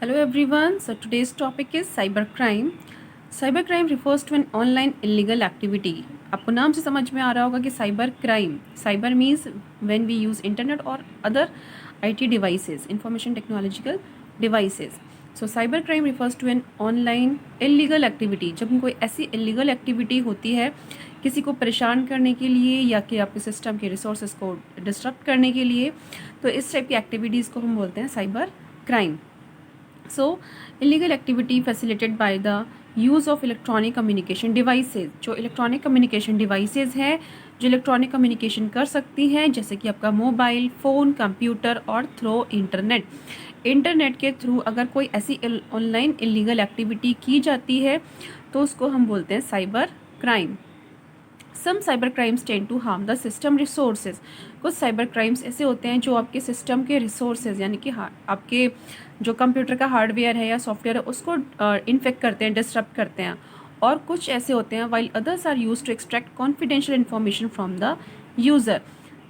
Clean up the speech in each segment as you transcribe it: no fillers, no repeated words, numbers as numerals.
Hello everyone. So today's topic is cybercrime. Cybercrime refers to an online illegal activity. आपको नाम से समझ में आ रहा होगा कि cyber crime, cyber means when we use internet और other IT devices, information technological devices. So cyber crime refers to an online illegal activity. जब कोई ऐसी illegal activity होती है किसी को परेशान करने के लिए या कि आपके सिस्टम के रिसोर्सेज को डिस्टर्ब करने के लिए, तो इस टाइप की एक्टिविटीज़ को हम बोलते हैं cyber crime. So, illegal activity facilitated by the use of electronic communication devices. जो इलेक्ट्रॉनिक कम्युनिकेशन डिवाइसेज हैं जो इलेक्ट्रॉनिक कम्युनिकेशन कर सकती हैं, जैसे कि आपका मोबाइल फ़ोन, कंप्यूटर और थ्रू इंटरनेट के थ्रू अगर कोई ऐसी ऑनलाइन इलीगल एक्टिविटी की जाती है तो उसको हम बोलते हैं cyber crime. Some cyber crimes tend to harm the system resources. कुछ साइबर क्राइम्स ऐसे होते हैं जो आपके सिस्टम के रिसोर्सेज यानी कि आपके जो कंप्यूटर का हार्डवेयर है या सॉफ्टवेयर है उसको इन्फेक्ट करते हैं, डिस्टर्ब करते हैं. और कुछ ऐसे होते हैं while others are use to extract confidential information from the user.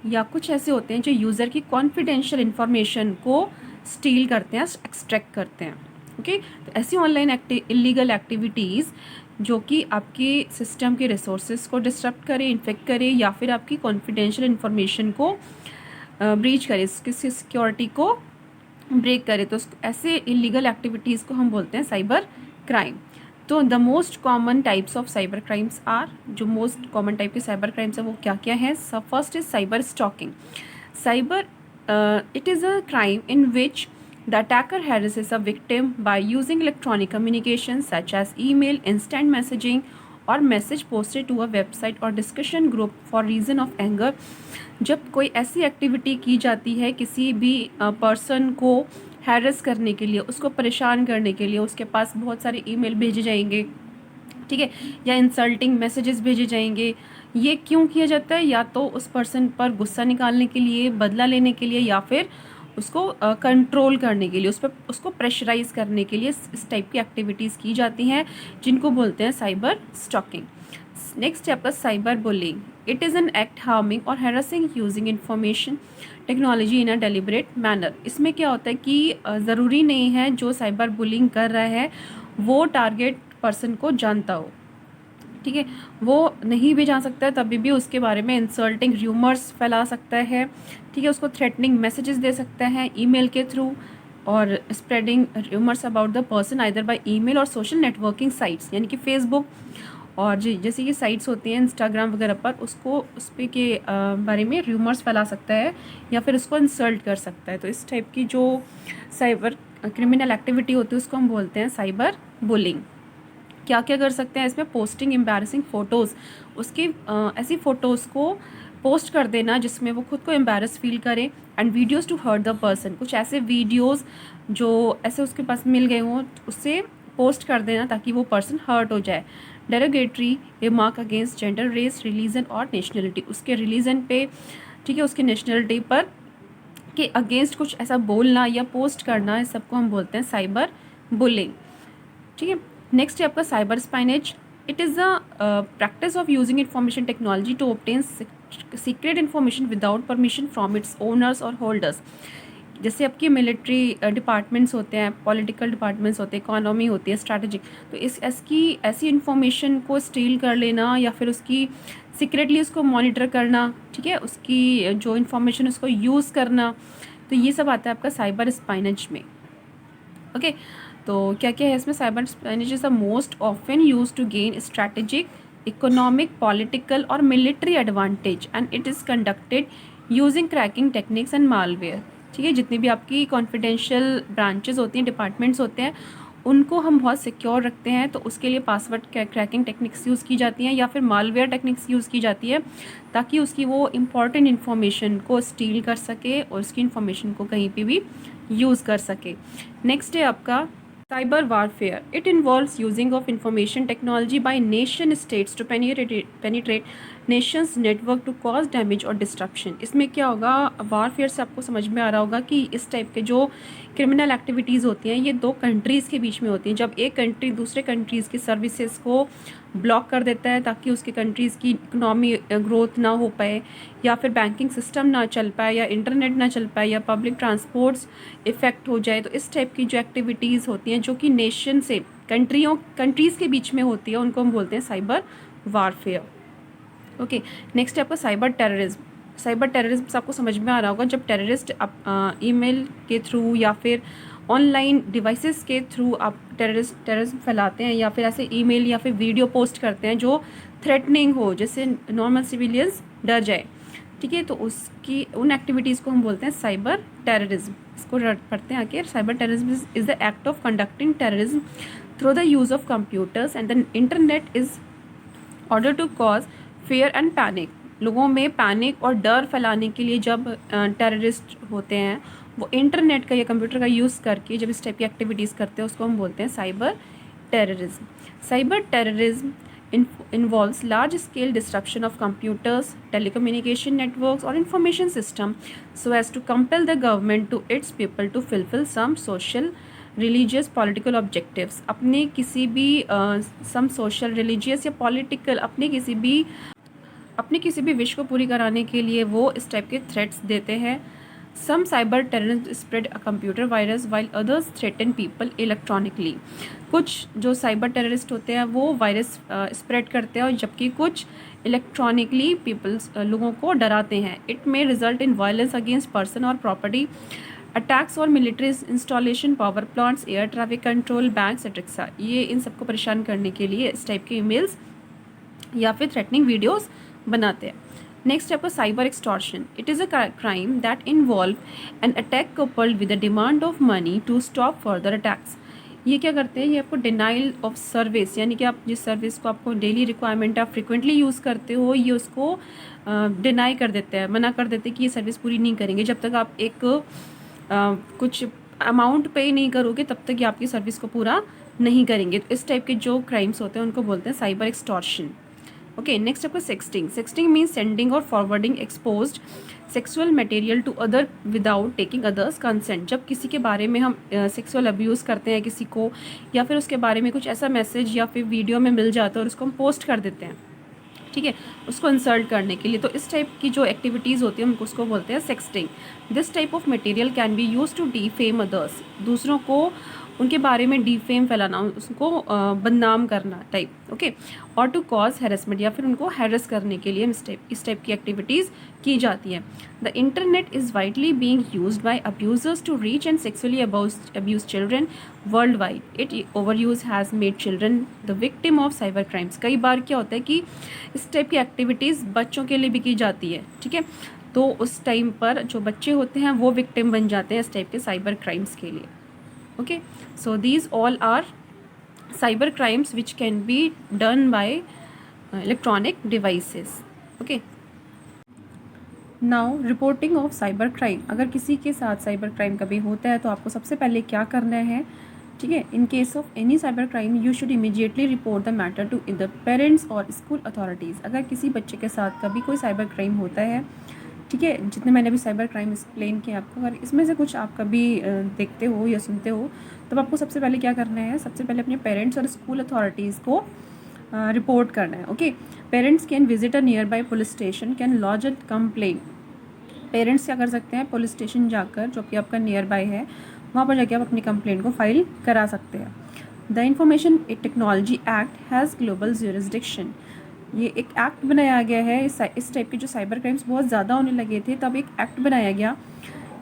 या कुछ ऐसे होते हैं जो यूज़र की कॉन्फिडेंशियल इन्फॉर्मेशन को स्टील करते हैं, एक्सट्रैक्ट करते हैं. ओके, तो ऐसी ऑनलाइन इलीगल एक्टिविटीज़ जो कि आपके सिस्टम के रिसोर्सेज को डिस्टर्ब करे, इन्फेक्ट करे या फिर आपकी कॉन्फिडेंशियल इन्फॉर्मेशन को ब्रीच करे, इसकी सिक्योरिटी को ब्रेक करे, तो ऐसे इलीगल एक्टिविटीज़ को हम बोलते हैं साइबर क्राइम. तो the most common types of cyber crimes are, जो मोस्ट कॉमन टाइप के साइबर क्राइम्स हैं वो क्या क्या हैं. First is cyber stalking. Cyber it is a crime in which the attacker harasses a victim by using electronic communication such as email, instant messaging or message posted to a website or discussion group for reason of anger. जब कोई ऐसी activity की जाती है किसी भी person को harass करने के लिए, उसको परेशान करने के लिए, उसके पास बहुत सारे ईमेल भेजे जाएंगे, ठीक है, या इंसल्टिंग मैसेजेस भेजे जाएंगे. ये क्यों किया जाता है? या तो उस पर्सन पर गुस्सा निकालने के लिए, बदला लेने के लिए, या फिर उसको कंट्रोल करने के लिए, उसको प्रेशराइज करने के लिए इस टाइप की एक्टिविटीज़ की जाती हैं जिनको बोलते हैं साइबर स्टॉकिंग. नेक्स्ट है आपका cyber bullying. It is an act harming और harassing using information technology in a deliberate manner. इसमें क्या होता है कि ज़रूरी नहीं है जो साइबर बुलिंग कर रहा है वो टारगेट पर्सन को जानता हो, ठीक है, वो नहीं भी जान सकता है, तभी भी उसके बारे में इंसल्टिंग र्यूमर्स फैला सकता है, ठीक है, उसको थ्रेटनिंग मैसेजेस दे सकता है ईमेल के थ्रू और spreading rumours about the person either by email और सोशल नेटवर्किंग साइट्स यानी कि फेसबुक और जैसे ये साइट्स होती हैं इंस्टाग्राम वगैरह पर, उसको उस पर के बारे में र्यूमर्स फैला सकता है या फिर उसको इंसल्ट कर सकता है. तो इस टाइप की जो साइबर क्रिमिनल एक्टिविटी होती है उसको हम बोलते हैं साइबर बुलिंग. क्या क्या कर सकते हैं इसमें? पोस्टिंग एम्बैरसिंग फ़ोटोज़, उसकी ऐसी फ़ोटोज़ को पोस्ट कर देना जिसमें वो खुद को एम्बैरस फील करे. And videos to hurt the person, कुछ ऐसे वीडियोज़ जो ऐसे उसके पास मिल गए हों उससे पोस्ट कर देना ताकि वो पर्सन हर्ट हो जाए. Derogatory remark against gender, race, religion और नेशनलिटी, उसके रिलीजन पे, ठीक है, उसके नेशनलिटी पर के अगेंस्ट कुछ ऐसा बोलना या पोस्ट करना, इस सबको हम बोलते हैं साइबर बुलिंग, ठीक है. नेक्स्ट है आपका cyber espionage. It is a practice of using information technology to obtain secret information without permission from its owners और होल्डर्स. जैसे आपकी मिलिट्री डिपार्टमेंट्स होते हैं, पॉलिटिकल डिपार्टमेंट्स होते हैं, इकोनॉमी होती है, स्ट्रैटेजिक, तो ऐसी इन्फॉर्मेशन को स्टील कर लेना या फिर उसकी सीक्रेटली उसको मॉनिटर करना, ठीक है, उसकी जो इन्फॉर्मेशन उसको यूज़ करना, तो ये सब आता है आपका साइबर स्पाइनेज में. ओके, तो क्या क्या है इसमें? Cyber espionage is the most often use to gain strategic, economic, political और military advantage and it is conducted using cracking techniques and malware, ठीक है. जितनी भी आपकी कॉन्फिडेंशियल ब्रांचेस होती हैं, डिपार्टमेंट्स होते हैं, उनको हम बहुत सिक्योर रखते हैं, तो उसके लिए पासवर्ड क्रैकिंग टेक्निक्स यूज़ की जाती हैं या फिर मालवेयर टेक्निक्स यूज़ की जाती है ताकि उसकी वो इम्पॉर्टेंट इन्फॉर्मेशन को स्टील कर सके और उसकी इन्फॉर्मेशन को कहीं पे भी यूज़ कर सके. नेक्स्ट है आपका cyber warfare. It involves using of information technology by nation states to penetrate nations network to cause damage और डिस्ट्रक्शन। इसमें क्या होगा, वारफेयर से आपको समझ में आ रहा होगा कि इस टाइप के जो क्रिमिनल एक्टिविटीज़ होती हैं ये दो कंट्रीज़ के बीच में होती हैं। जब एक कंट्री दूसरे कंट्रीज़ की सर्विसेज को ब्लॉक कर देता है ताकि उसके कंट्रीज़ की इकोनॉमी ग्रोथ ना हो पाए, या फिर बैंकिंग सिस्टम ना चल पाए, या इंटरनेट ना चल पाए, या पब्लिक ट्रांसपोर्ट्स इफ़ेक्ट हो जाए, तो इस टाइप की जो एक्टिविटीज़ होती हैं जो कि नेशन से कंट्रीज़ के बीच में होती है उनको हम बोलते हैं साइबर वारफेयर। ओके, नेक्स्ट है आपका साइबर टेररिज्म। साइबर टेररिज्म से आपको समझ में आ रहा होगा जब टेररिस्ट ईमेल के थ्रू या फिर ऑनलाइन डिवाइसेस के थ्रू आप टेररिज्म फैलाते हैं, या फिर ऐसे ईमेल या फिर वीडियो पोस्ट करते हैं जो थ्रेटनिंग हो, जिससे नॉर्मल सिविलियंस डर जाए। ठीक है, तो उसकी उन एक्टिविटीज़ को हम बोलते हैं साइबर टेररिज्म। इसको पढ़ते हैं आगे। Cyber terrorism is the act of conducting terrorism through the use of computers and the internet is order to cause fear and panic. लोगों में पैनिक और डर फैलाने के लिए जब टेररिस्ट होते हैं वो इंटरनेट का या कंप्यूटर का यूज़ करके जब इस टाइप की एक्टिविटीज़ करते हैं उसको हम बोलते हैं cyber terrorism. Cyber terrorism involves large scale disruption of computers, telecommunication networks or information system so as to compel the government to its people to fulfill some social religious political objectives। अपने किसी भी some social religious या political अपने किसी भी wish को पूरी कराने के लिए वो इस टाइप के थ्रेट्स देते हैं। Some cyber terrorists spread a computer virus while others threaten people electronically। कुछ जो साइबर टेररिस्ट होते हैं वो वायरस स्प्रेड करते हैं और जबकि कुछ इलेक्ट्रॉनिकली लोगों को डराते हैं। It may result in violence against person और प्रॉपर्टी, अटैक्स और military installation, power plants, air traffic control, banks etcetera. ये इन सबको परेशान करने के लिए इस टाइप के ईमेल्स या फिर थ्रेटनिंग वीडियोस बनाते हैं। नेक्स्ट आपका cyber extortion. It is a crime that involve an attack coupled with the demand of money to stop further attacks. ये क्या करते हैं, ये आपको डिनाइल ऑफ सर्विस, यानी कि आप जिस सर्विस को आपको डेली रिक्वायरमेंट आप फ्रिक्वेंटली यूज़ करते हो ये उसको डिनाई कर देते हैं, मना कर देते हैं कि ये सर्विस पूरी नहीं करेंगे। जब तक आप एक कुछ अमाउंट पे नहीं करोगे तब तक ये आपकी सर्विस को पूरा नहीं करेंगे। तो इस टाइप के जो क्राइम्स होते हैं उनको बोलते हैं साइबर एक्सटॉर्शन। ओके, नेक्स्ट आपका सेक्सटिंग। सेक्सटिंग मीन्स सेंडिंग और forwarding exposed sexual material to other without taking others consent. जब किसी के बारे में हम सेक्सुअल अब्यूज़ करते हैं किसी को, या फिर उसके बारे में कुछ ऐसा मैसेज या फिर वीडियो में मिल जाता है और उसको हम पोस्ट कर देते हैं, ठीक है, उसको इंसल्ट करने के लिए, तो इस टाइप की जो एक्टिविटीज़ होती है हम उसको बोलते हैं sexting. This type of material can be use to defame others. दूसरों को उनके बारे में डिफेम फैलाना, उसको बदनाम करना टाइप, ओके, और टू कॉज हैरेसमेंट, या फिर उनको हैरेस करने के लिए इस टाइप की एक्टिविटीज़ की जाती है। The internet is widely being used by abusers to reach and sexually abuse children world wide. It over use has made children the victim of cyber crimes. कई बार क्या होता है कि इस टाइप की एक्टिविटीज़ बच्चों के लिए भी की जाती है, ठीक है, तो उस टाइम पर जो बच्चे होते हैं वो विक्टिम बन जाते हैं इस टाइप के साइबर क्राइम्स के लिए। Okay, so these all are cyber crimes which can be done by electronic devices. Okay, now reporting of cyber crime। अगर किसी के साथ साइबर क्राइम कभी होता है तो आपको सबसे पहले क्या करना है, ठीक है, in case of any cyber crime you should immediately report the matter to the parents और स्कूल अथॉरिटीज़। अगर किसी बच्चे के साथ कभी कोई साइबर क्राइम होता है, ठीक है, जितने मैंने अभी साइबर क्राइम एक्सप्लेन किया आपको, अगर इसमें से कुछ आप कभी देखते हो या सुनते हो तब आपको सबसे पहले क्या करना है, सबसे पहले अपने पेरेंट्स और स्कूल अथॉरिटीज़ को रिपोर्ट करना है। Okay, parents can visit a nearby police station, can lodge a complaint. Parents क्या कर सकते हैं, पुलिस स्टेशन जाकर जो कि आपका नियर बाय है वहाँ पर जाके आप अपनी कंप्लेंट को फाइल करा सकते हैं। The information technology act has global jurisdiction. ये एक एक्ट बनाया गया है, इस टाइप के जो साइबर क्राइम्स बहुत ज़्यादा होने लगे थे तब एक एक्ट बनाया गया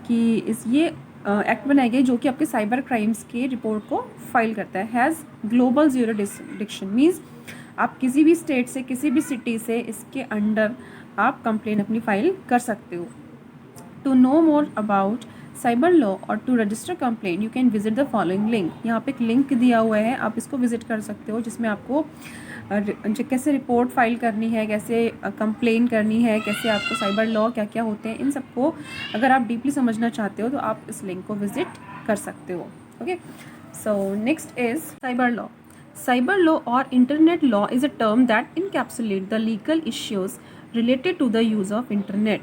कि ये एक्ट बनाया गया जो कि आपके साइबर क्राइम्स के रिपोर्ट को फाइल करता है। हैज़ ग्लोबल ज्यूरिसडिक्शन मीन्स आप किसी भी स्टेट से, किसी भी सिटी से इसके अंडर आप कंप्लेन अपनी फाइल कर सकते हो। To know more about cyber law और to register complaint you can visit the following link. यहाँ पे एक लिंक दिया हुआ है, आप इसको विजिट कर सकते हो जिसमें आपको कैसे रिपोर्ट फाइल करनी है, कैसे कंप्लेन करनी है, कैसे आपको साइबर लॉ क्या क्या होते हैं, इन सबको अगर आप डीपली समझना चाहते हो तो आप इस लिंक को विजिट कर सकते हो। Okay, so next is cyber law. Cyber law or internet law is a term that encapsulate the legal issues related to the use of internet.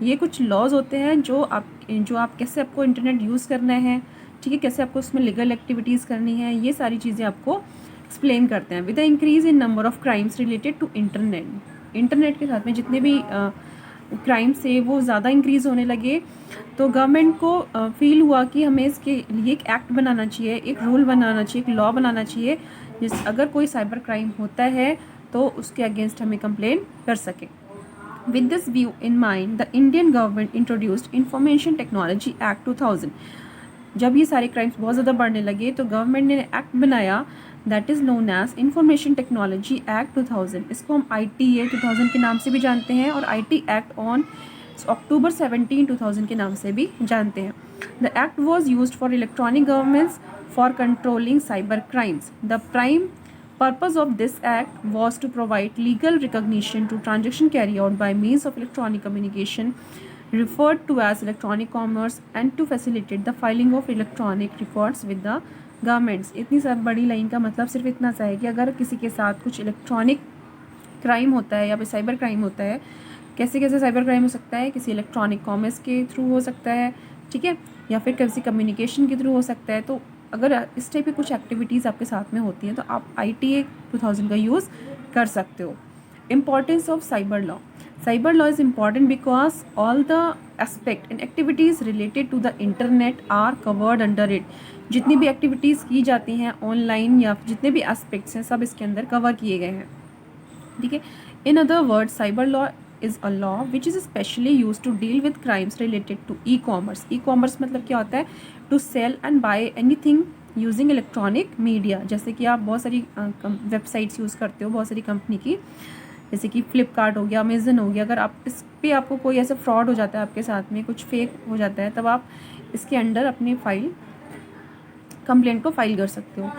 ये कुछ लॉज होते हैं जो आप कैसे आपको इंटरनेट यूज़ करना है, ठीक है, कैसे आपको उसमें लीगल एक्टिविटीज़ करनी है, ये सारी चीज़ें आपको एक्सप्लेन करते हैं. With the increase in number of crimes related to internet के साथ में जितने भी क्राइम्स थे वो ज़्यादा इंक्रीज़ होने लगे, तो गवर्नमेंट को फील हुआ कि हमें इसके लिए एक एक्ट बनाना चाहिए, एक रूल बनाना चाहिए, एक लॉ बनाना चाहिए, अगर कोई साइबर क्राइम होता है तो उसके अगेंस्ट हमें कंप्लेन कर सके. With this view in mind the Indian government introduced information technology act 2000. जब ये सारे क्राइम्स बहुत ज़्यादा बढ़ने लगे तो गवर्नमेंट ने एक्ट बनाया that is known as information technology act 2000. इसको हम ITA 2000 के नाम से भी जानते हैं और IT एक्ट ऑन October 17, 2000 के नाम से भी जानते हैं. The act was use for electronic governments for controlling cyber crimes. The prime purpose of this act was to provide legal recognition to transactions carried out by means of electronic communication, referred to as electronic commerce, and to facilitate the filing of electronic records with the governments. इतनी सब बड़ी line का मतलब सिर्फ इतना सा है कि अगर किसी के साथ कुछ इलेक्ट्रॉनिक क्राइम होता है या फिर साइबर क्राइम होता है, कैसे कैसे साइबर क्राइम हो सकता है, किसी इलेक्ट्रॉनिक कॉमर्स के थ्रू हो सकता है, ठीक है, या फिर किसी कम्युनिकेशन के थ्रू हो सकता है. तो अगर इस टाइप की कुछ एक्टिविटीज़ आपके साथ में होती हैं तो आप ITA 2000 का यूज़ कर सकते हो. Importance of cyber law. Cyber law is important because all the aspect and activities related to the internet are covered under it. जितनी भी एक्टिविटीज़ की जाती हैं ऑनलाइन या जितने भी एस्पेक्ट्स हैं सब इसके अंदर कवर किए गए हैं, ठीक है. In other word cyber law is a law which is specially used to deal with crimes related to e-commerce. E-commerce मतलब क्या होता है? To sell and buy anything using electronic media. जैसे कि आप बहुत सारी वेबसाइट्स यूज़ करते हो, बहुत सारी कंपनी की, जैसे कि फ्लिपकार्ट हो गया, अमेजन हो गया. अगर आप इस पर आपको कोई ऐसा फ्रॉड हो जाता है, आपके साथ में कुछ फेक हो जाता है, तब आप इसके अंडर अपनी कंप्लेंट को फाइल कर सकते हो.